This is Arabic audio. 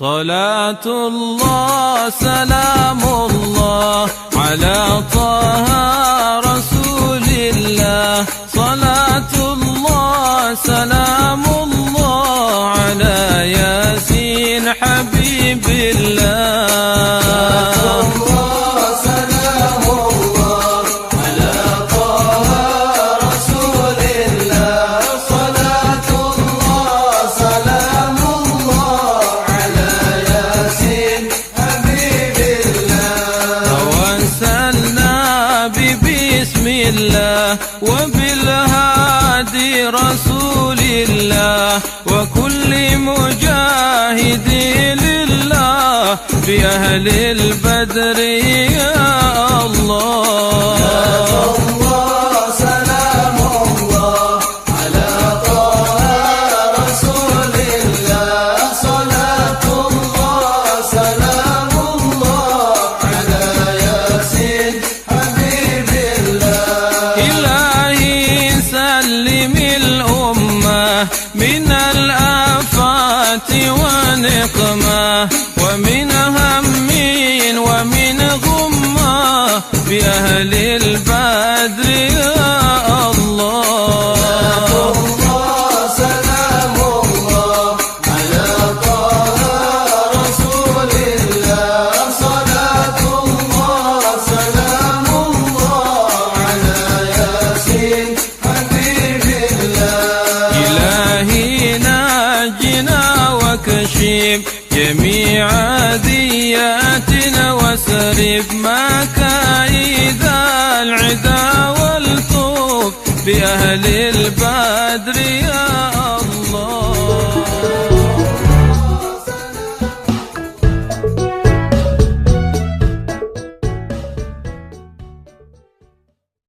صلاة الله سلام الله على طه رسول الله. صلاة الله سلام الله على ياسين حبيب الله. وبالهادي رسول الله وكل مجاهد لله بأهل البدر يا الله. من الآفات ونقمة ومن هم ومن غمة بأهل البدر يا الله. سلام الله على طه رسول الله. صلاة الله سلام الله على ياسين حبيب الله. واكشف جميع ذياتنا وسرب مكايد العدا والطوف بأهل البدر.